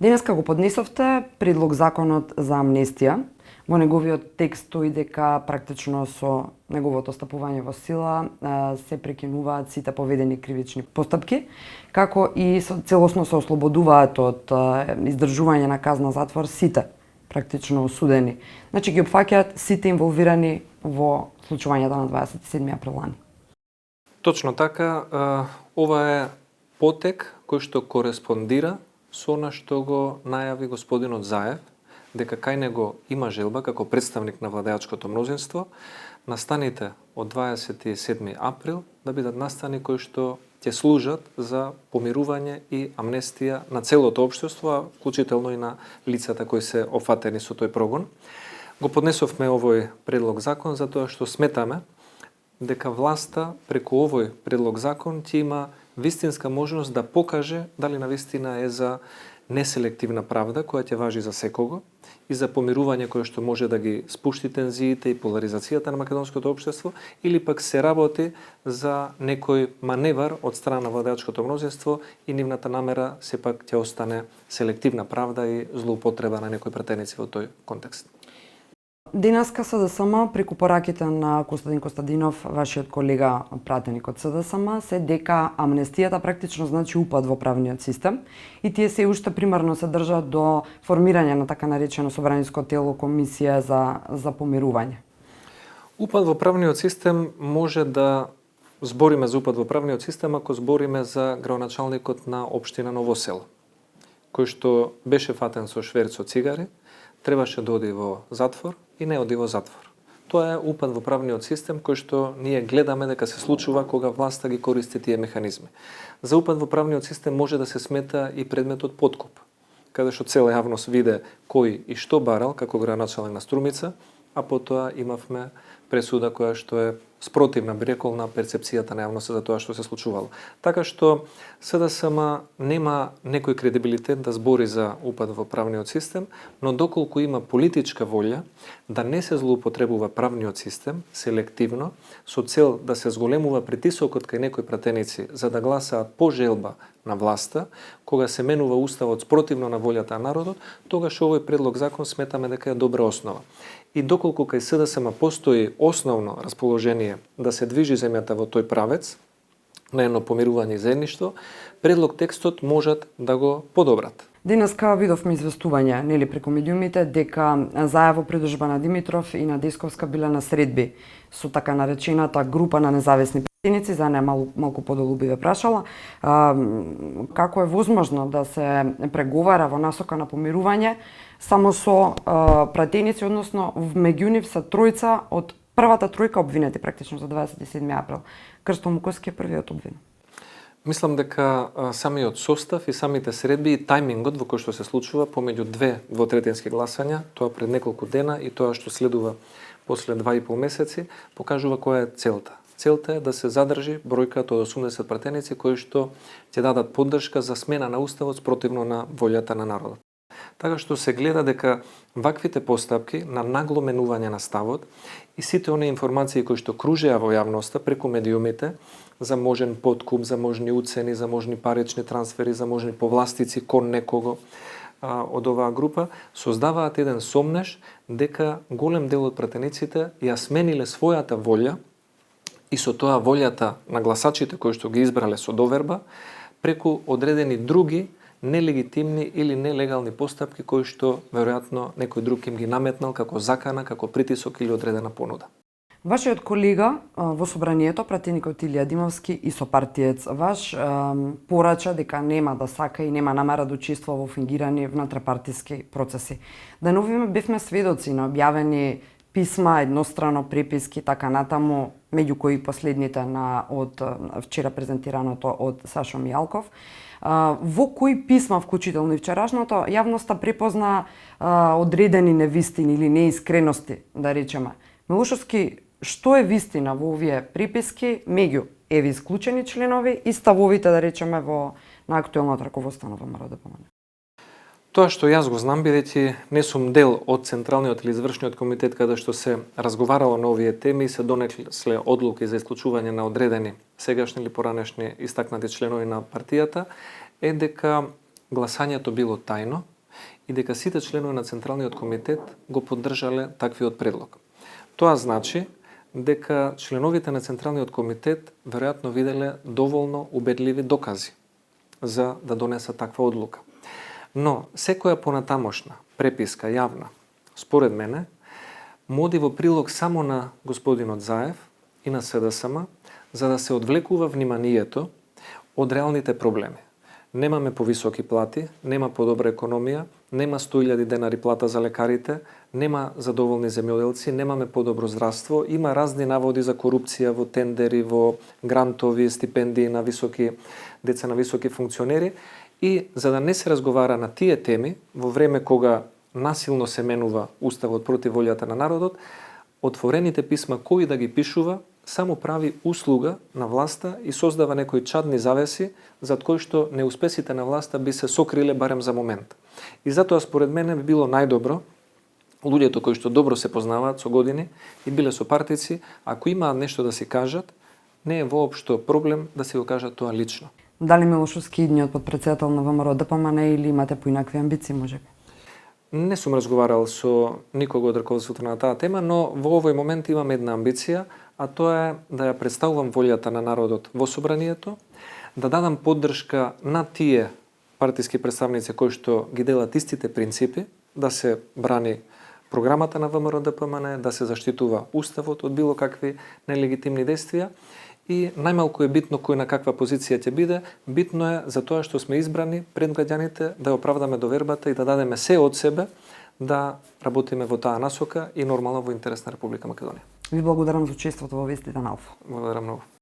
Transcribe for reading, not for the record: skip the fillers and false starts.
Денеска го поднесовте предлог законот за амнестија. Во неговиот текст стои дека практично со неговото стапување во сила се прекинуваат сите поведени кривични постапки, како и целосно се ослободуваат од издржување на казна затвор сите практично осудени. Значи ги опфаќаат сите инволвирани во случувањето на 27 април лани. Точно така, ова е потек кој што кореспондира со она што го најави господинот Заев, дека кај него има желба како представник на владеачкото мнозинство, настаните од 27 април да бидат настани кои што ќе служат за помирување и амнестија на целото општество, вклучително и на лицата кои се офатени со тој прогон. Го поднесовме овој предлог закон затоа што сметаме дека власта преку овој предлог закон ќе има вистинска можност да покаже дали навистина е за неселективна правда која ќе важи за секого и за помирување кое што може да ги спушти тензиите и поларизацијата на македонското општество, или пак се работи за некој маневар од страна на владеачкото мнозинство и нивната намера сепак ќе остане селективна правда и злоупотреба на некои пратеници во тој контекст. Денеска СДСМ преку пораките на Костадин Костадинов, вашиот колега пратеник од СДСМ, се дека амнестијата практично значи упад во правниот систем и тие се уште примарно се држат до формирање на така наречено собраниско тело комисија за помирување. Упад во правниот систем може да збориме за упад во правниот систем ако збориме за градоначалникот на општина Ново село, кој што беше фатен со шверц од цигари, требаше да оди во затвор и не оди во затвор. Тоа е упад во правниот систем кој што ние гледаме дека се случува кога власта ги користи тие механизми. За упад во правниот систем може да се смета и предметот подкуп, каде што цела јавност виде кој и што барал како градоначалник на Струмица, а потоа имавме пресуда која што е спротивна, би рекол, на перцепцијата на јавноста за тоа што се случувало. Така што СДСМ нема некој кредибилитет да збори за упад во правниот систем, но доколку има политичка волја да не се злоупотребува правниот систем селективно со цел да се зголемува притисокот кај некои пратеници за да гласаат по желба на власта, кога се менува уставот спротивно на волјата на народот, тогаш овој предлог закон сметаме дека е добра основа. И доколку кај СДСМ постои основно расположение да се движи земјата во тој правец, на едно помирување и заедништво, предлог текстот можат да го подобрат. Денеска видовме известување, нели преку медиумите, дека Заево придружба на Димитров и на Десковска биле на средби со така наречената група на независни пратеници, за неја малку подолу би ве прашала, како е возможно да се преговара во насока на помирување само со пратеници, односно меѓу нив се тројца од првата тројка обвинети практично за 27 април. Крсто Муковски е првиот обвинет. Мислам дека самиот состав и самите средби и тајмингот во кој што се случува помеѓу две двотретински гласања, тоа пред неколку дена и тоа што следува после 2,5 месеци, покажува која е целта. Целта е да се задржи бројката од 80 пратеници кои што ќе дадат поддршка за смена на уставот спротивно на волјата на народот. Така што се гледа дека ваквите постапки на нагло менување на ставот и сите оние информации кои што кружеа во јавноста преку медиумите за можен подкуп, за можни уцени, за можни парични трансфери, за можни повластици кон некого од оваа група, создаваат еден сомнеж дека голем дел од пратениците ја смениле својата волја и со тоа волјата на гласачите кои што ги избрале со доверба преку одредени други нелегитимни или нелегални постапки кои што веројатно некој друг им ги наметнал како закана, како притисок или одредена понуда. Вашиот колега во собранието, пратеникот Илија Димовски и сопартиец ваш, порача дека нема да сака и нема намера да учествува во фингирани внатропартиски процеси. Деновиве бевме сведоци на објавени писма, еднострано преписки, така натаму, меѓу кои последните од вчера презентираното од Сашо Мијалков. Во кои писма, вклучително и вчерашното, јавноста препозна одредени невистини или неискрености, да речеме. Милошовски, што е вистина во овие приписки меѓу еви исклучени членови и ставовите, да речеме, на актуелното раководство на ВМРО-ДПМН? Тоа што јас го знам, бидејќи не сум дел од Централниот или Извршниот комитет каде што се разговарало на овие теми и се донесле одлуки за исклучување на одредени сегашни или поранешни истакнати членови на партијата, е дека гласањето било тајно и дека сите членови на Централниот комитет го поддржале таквиот предлог. Тоа значи дека членовите на Централниот комитет веројатно виделе доволно убедливи докази за да донесат таква одлука. Но секоја понатамошна преписка јавна, според мене, моди во прилог само на господинот Заев и на СДСМ, за да се одвлекува вниманието од реалните проблеми. Немаме повисоки плати, нема подобра економија, нема 100.000 денари плата за лекарите, нема задоволни земјоделци, немаме подобро здравство, има разни наводи за корупција во тендери, во грантови, стипендии на високи деца на високи функционери и за да не се разговара на тие теми во време кога насилно се менува уставот против волјата на народот, отворените писма кои да ги пишува само прави услуга на власта и создава некои чадни завеси зад кои што неуспесите на власта би се сокриле барем за момент. И затоа според мене би било најдобро луѓето кои што добро се познаваат со години и биле сопартици, ако имаат нешто да си кажат, не е воопшто проблем да си го кажат тоа лично. Дали Милошовски идниот подпредседател на ВМРО ДПМН или имате поинакви амбиции, можеби? Не сум разговарал со никого од раководството на таа тема, но во овој момент имам една амбиција, а тоа е да ја представувам волјата на народот во собранието, да дадам поддршка на тие партиски представници кои што ги делат истите принципи, да се брани програмата на ВМРО ДПМН, да се заштитува уставот од било какви нелегитимни действија и најмалку е битно кој на каква позиција ќе биде, битно е за тоа што сме избрани пред граѓаните да ја оправдаме довербата и да дадеме се од себе да работиме во таа насока и нормално во интерес на Република Македонија. Ви благодарам за учеството во вестите на Алфа. Благодарам многу.